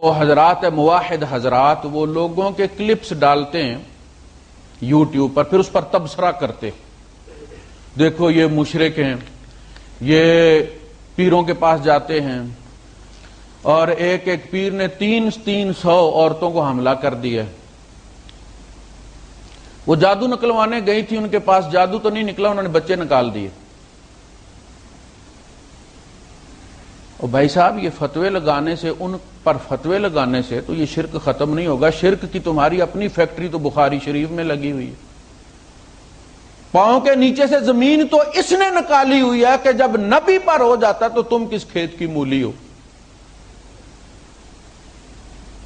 وہ حضرات موحد حضرات وہ لوگوں کے کلپس ڈالتے ہیں یوٹیوب پر، پھر اس پر تبصرہ کرتے، دیکھو یہ مشرک ہیں، یہ پیروں کے پاس جاتے ہیں، اور ایک ایک پیر نے 300 عورتوں کو حملہ کر دیا۔ وہ جادو نکلوانے گئی تھی، ان کے پاس جادو تو نہیں نکلا، انہوں نے بچے نکال دیے۔ اور بھائی صاحب یہ فتوے لگانے سے، ان پر فتوے لگانے سے تو یہ شرک ختم نہیں ہوگا۔ شرک کی تمہاری اپنی فیکٹری تو بخاری شریف میں لگی ہوئی ہے، پاؤں کے نیچے سے زمین تو اس نے نکالی ہوئی ہے کہ جب نبی پر ہو جاتا تو تم کس کھیت کی مولی ہو۔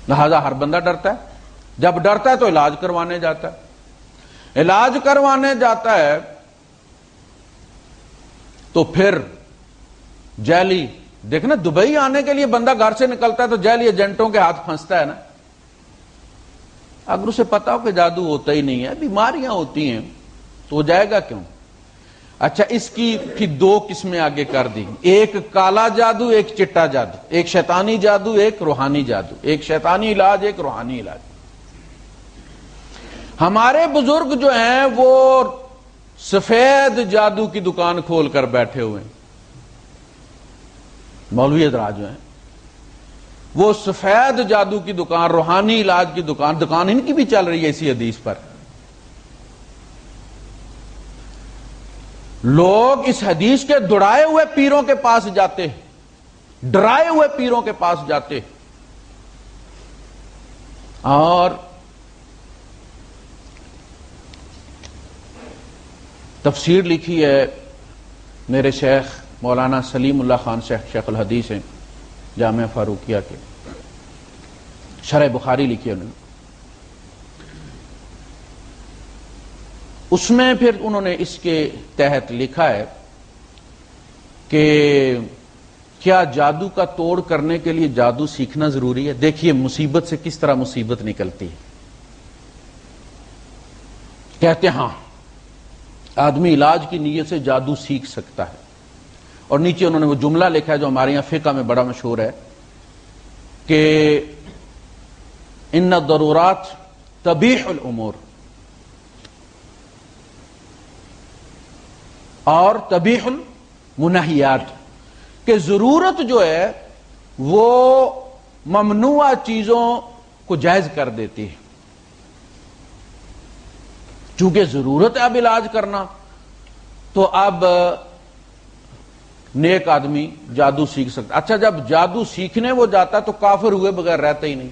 لہذا ہر بندہ ڈرتا ہے، جب ڈرتا ہے تو علاج کروانے جاتا ہے، علاج کروانے جاتا ہے تو پھر جعلی، دیکھنا دبئی آنے کے لیے بندہ گھر سے نکلتا ہے تو جعلی ایجنٹوں کے ہاتھ پھنستا ہے نا۔ اگر اسے پتا ہو کہ جادو ہوتا ہی نہیں ہے، بیماریاں ہوتی ہیں، تو وہ جائے گا کیوں؟ اچھا، اس کی پھر 2 قسمیں آگے کر دی، ایک کالا جادو، ایک چٹا جادو، ایک شیطانی جادو، ایک روحانی جادو، ایک شیطانی علاج، ایک روحانی علاج۔ ہمارے بزرگ جو ہیں وہ سفید جادو کی دکان کھول کر بیٹھے ہوئے ہیں، مولوی حضرات جو ہیں وہ سفید جادو کی دکان، روحانی علاج کی دکان ان کی بھی چل رہی ہے اسی حدیث پر۔ لوگ اس حدیث کے دڑائے ہوئے پیروں کے پاس جاتے، ڈرائے ہوئے پیروں کے پاس جاتے، اور تفسیر لکھی ہے میرے شیخ مولانا سلیم اللہ خان شیخ الحدیث ہیں، جامعہ فاروقیہ کے، شرح بخاری لکھی ہے انہوں نے۔ اس میں پھر انہوں نے اس کے تحت لکھا ہے کہ کیا جادو کا توڑ کرنے کے لیے جادو سیکھنا ضروری ہے؟ دیکھیے مصیبت سے کس طرح مصیبت نکلتی ہے۔ کہتے ہیں ہاں آدمی علاج کی نیت سے جادو سیکھ سکتا ہے، اور نیچے انہوں نے وہ جملہ لکھا ہے جو ہمارے یہاں فقہ میں بڑا مشہور ہے کہ ان الضرورات تبیح الامور، اور تبیح المنہیات، کہ ضرورت جو ہے وہ ممنوع چیزوں کو جائز کر دیتی ہے۔ چونکہ ضرورت ہے اب علاج کرنا، تو اب نیک آدمی جادو سیکھ سکتا۔ اچھا، جب جادو سیکھنے وہ جاتا تو کافر ہوئے بغیر رہتا ہی نہیں،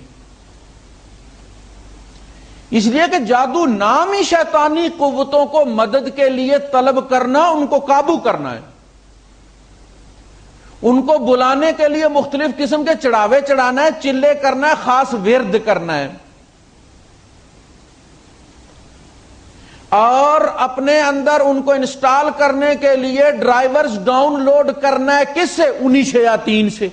اس لیے کہ جادو نامی شیطانی قوتوں کو مدد کے لیے طلب کرنا، ان کو قابو کرنا ہے، ان کو بلانے کے لیے مختلف قسم کے چڑھاوے چڑھانا ہے، چلے کرنا ہے، خاص ورد کرنا ہے، اور اپنے اندر ان کو انسٹال کرنے کے لیے ڈرائیورز ڈاؤن لوڈ کرنا ہے۔ کس سے؟ انہی شیاطین سے۔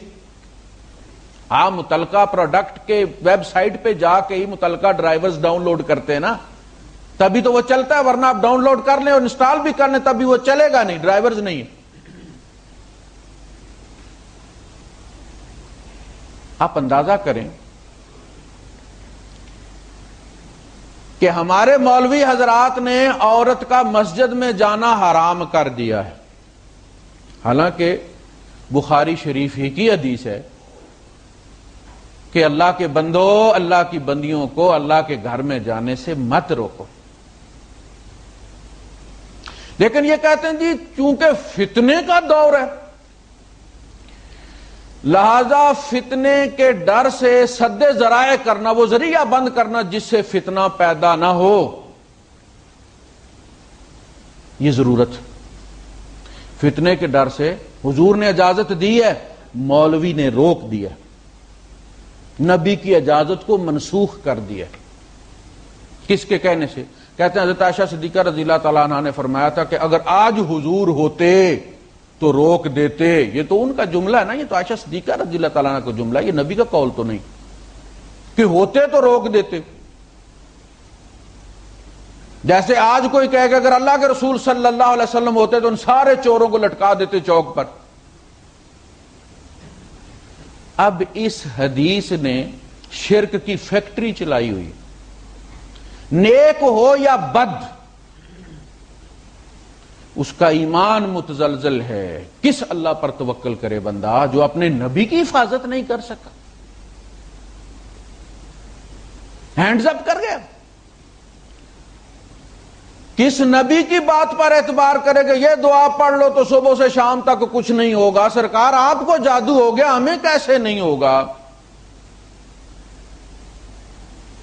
آپ متعلقہ پروڈکٹ کے ویب سائٹ پہ جا کے ہی متعلقہ ڈرائیورز ڈاؤن لوڈ کرتے ہیں نا، تبھی تو وہ چلتا ہے، ورنہ آپ ڈاؤن لوڈ کر لیں اور انسٹال بھی کر لیں تبھی وہ چلے گا نہیں، ڈرائیورز نہیں۔ آپ اندازہ کریں کہ ہمارے مولوی حضرات نے عورت کا مسجد میں جانا حرام کر دیا ہے، حالانکہ بخاری شریف ہی کی حدیث ہے کہ اللہ کے بندو، اللہ کی بندیوں کو اللہ کے گھر میں جانے سے مت روکو۔ لیکن یہ کہتے ہیں جی چونکہ فتنے کا دور ہے، لہذا فتنے کے ڈر سے سد ذرائع کرنا، وہ ذریعہ بند کرنا جس سے فتنہ پیدا نہ ہو، یہ ضرورت۔ فتنے کے ڈر سے حضور نے اجازت دی ہے، مولوی نے روک دیا، نبی کی اجازت کو منسوخ کر دیا۔ کس کے کہنے سے؟ کہتے ہیں حضرت عائشہ صدیقہ رضی اللہ تعالیٰ عنہ نے فرمایا تھا کہ اگر آج حضور ہوتے تو روک دیتے۔ یہ تو ان کا جملہ ہے نا، یہ تو عائشہ صدیقہ رضی اللہ تعالیٰ عنہ کا جملہ ہے، یہ نبی کا قول تو نہیں کہ ہوتے تو روک دیتے۔ جیسے آج کوئی کہے کہ اگر اللہ کے رسول صلی اللہ علیہ وسلم ہوتے تو ان سارے چوروں کو لٹکا دیتے چوک پر۔ اب اس حدیث نے شرک کی فیکٹری چلائی ہوئی، نیک ہو یا بد اس کا ایمان متزلزل ہے۔ کس اللہ پر توکل کرے بندہ جو اپنے نبی کی حفاظت نہیں کر سکا؟ ہینڈز اپ کر گیا۔ کس نبی کی بات پر اعتبار کرے گا یہ دعا پڑھ لو تو صبح سے شام تک کچھ نہیں ہوگا؟ سرکار آپ کو جادو ہو گیا، ہمیں کیسے نہیں ہوگا؟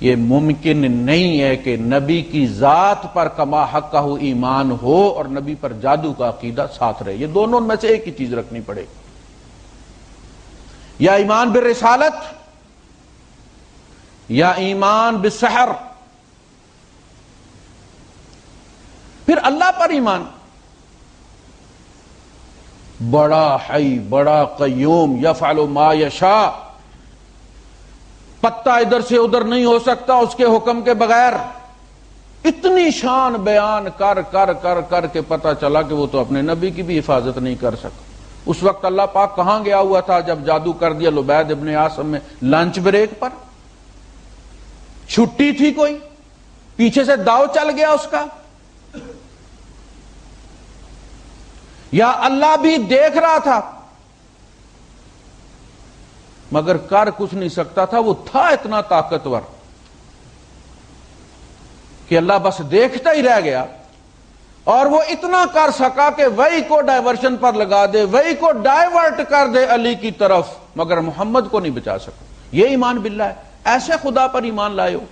یہ ممکن نہیں ہے کہ نبی کی ذات پر کما حقہ ایمان ہو اور نبی پر جادو کا عقیدہ ساتھ رہے۔ یہ دونوں میں سے ایک ہی چیز رکھنی پڑے گی، یا ایمان بالرسالت یا ایمان بالسحر۔ پھر اللہ پر ایمان، بڑا حی بڑا قیوم یفعل ما یشاء، پتہ ادھر سے ادھر نہیں ہو سکتا اس کے حکم کے بغیر۔ اتنی شان بیان کر کر کر کر کے پتہ چلا کہ وہ تو اپنے نبی کی بھی حفاظت نہیں کر سکا۔ اس وقت اللہ پاک کہاں گیا ہوا تھا جب جادو کر دیا لبید ابن عاصم میں؟ لنچ بریک پر، چھٹی تھی کوئی، پیچھے سے داؤ چل گیا اس کا، یا اللہ بھی دیکھ رہا تھا مگر کر کچھ نہیں سکتا تھا؟ وہ تھا اتنا طاقتور کہ اللہ بس دیکھتا ہی رہ گیا، اور وہ اتنا کر سکا کہ وہی کو ڈائیورشن پر لگا دے، وہی کو ڈائیورٹ کر دے علی کی طرف، مگر محمد کو نہیں بچا سکا۔ یہ ایمان باللہ ہے، ایسے خدا پر ایمان لائے ہو۔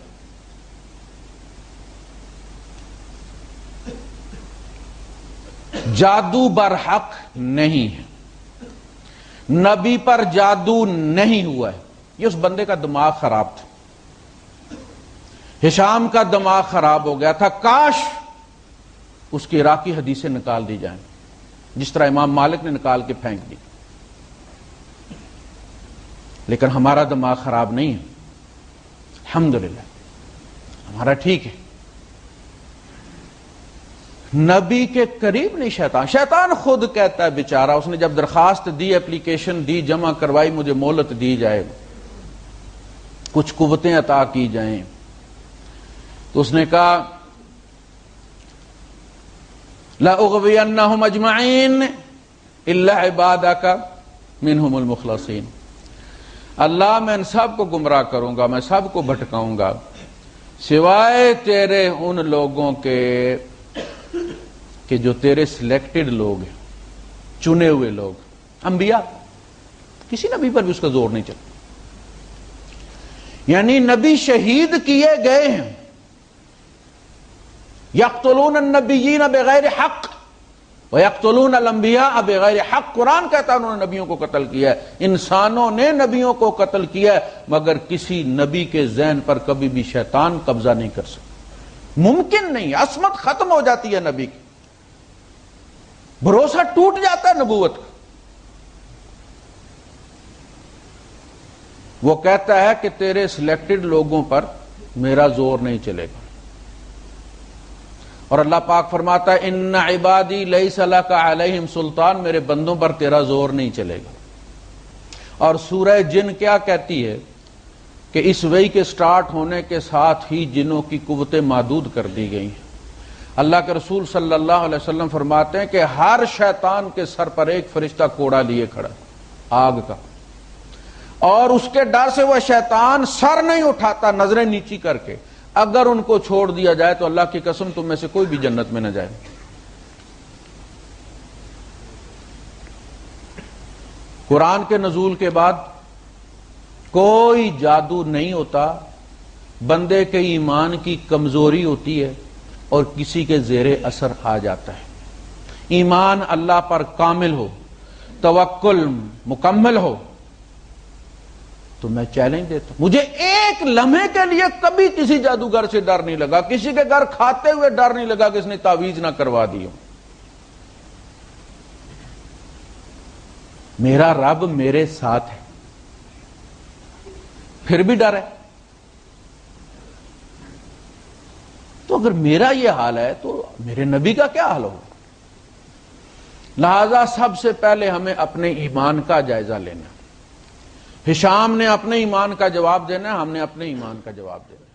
جادو برحق نہیں ہے، نبی پر جادو نہیں ہوا ہے، یہ اس بندے کا دماغ خراب تھا۔ ہشام کا دماغ خراب ہو گیا تھا، کاش اس کی عراقی حدیثیں نکال دی جائیں جس طرح امام مالک نے نکال کے پھینک دی، لیکن ہمارا دماغ خراب نہیں ہے، الحمدللہ ہمارا ٹھیک ہے۔ نبی کے قریب نہیں شیطان خود کہتا ہے بیچارہ، اس نے جب درخواست دی، اپلیکیشن دی، جمع کروائی، مجھے مہلت دی جائے، کچھ قوتیں عطا کی جائیں، تو اس نے کہا لَأُغْوِيَنَّهُمْ أَجْمَعِينَ إِلَّا عِبَادَكَ مِنْهُمُ الْمُخْلَصِينَ، اللہ میں ان سب کو گمراہ کروں گا، میں سب کو بھٹکاؤں گا سوائے تیرے ان لوگوں کے کہ جو تیرے سلیکٹڈ لوگ ہیں، چنے ہوئے لوگ، انبیاء۔ کسی نبی پر بھی اس کا زور نہیں چلا، یعنی نبی شہید کیے گئے ہیں۔ یقتلون النبیین بغیر حق ویقتلون الانبیاء بغیر حق، قرآن کہتا ہے انہوں نے نبیوں کو قتل کیا ہے، انسانوں نے نبیوں کو قتل کیا ہے، مگر کسی نبی کے ذہن پر کبھی بھی شیطان قبضہ نہیں کر سکتا، ممکن نہیں، عصمت ختم ہو جاتی ہے نبی کی، بھروسہ ٹوٹ جاتا ہے نبوت کا۔ وہ کہتا ہے کہ تیرے سلیکٹڈ لوگوں پر میرا زور نہیں چلے گا، اور اللہ پاک فرماتا ہے ان عبادی لیس لک علیہم سلطان، میرے بندوں پر تیرا زور نہیں چلے گا۔ اور سورہ جن کیا کہتی ہے کہ اس وحی کے سٹارٹ ہونے کے ساتھ ہی جنوں کی قوتیں محدود کر دی گئی ہیں۔ اللہ کے رسول صلی اللہ علیہ وسلم فرماتے ہیں کہ ہر شیطان کے سر پر ایک فرشتہ کوڑا لیے کھڑا آگ کا، اور اس کے ڈر سے وہ شیطان سر نہیں اٹھاتا نظریں نیچی کر کے، اگر ان کو چھوڑ دیا جائے تو اللہ کی قسم تم میں سے کوئی بھی جنت میں نہ جائے۔ قرآن کے نزول کے بعد کوئی جادو نہیں ہوتا، بندے کے ایمان کی کمزوری ہوتی ہے اور کسی کے زیر اثر آ جاتا ہے۔ ایمان اللہ پر کامل ہو، توکل مکمل ہو، تو میں چیلنج دیتا ہوں، مجھے ایک لمحے کے لیے کبھی کسی جادوگر سے ڈر نہیں لگا، کسی کے گھر کھاتے ہوئے ڈر نہیں لگا کہ اس نے تعویذ نہ کروا دی ہو۔ میرا رب میرے ساتھ ہے، پھر بھی ڈر ہے۔ تو اگر میرا یہ حال ہے تو میرے نبی کا کیا حال ہوگا؟ لہذا سب سے پہلے ہمیں اپنے ایمان کا جائزہ لینا، ہشام نے اپنے ایمان کا جواب دینا ہے، ہم نے اپنے ایمان کا جواب دینا ہے۔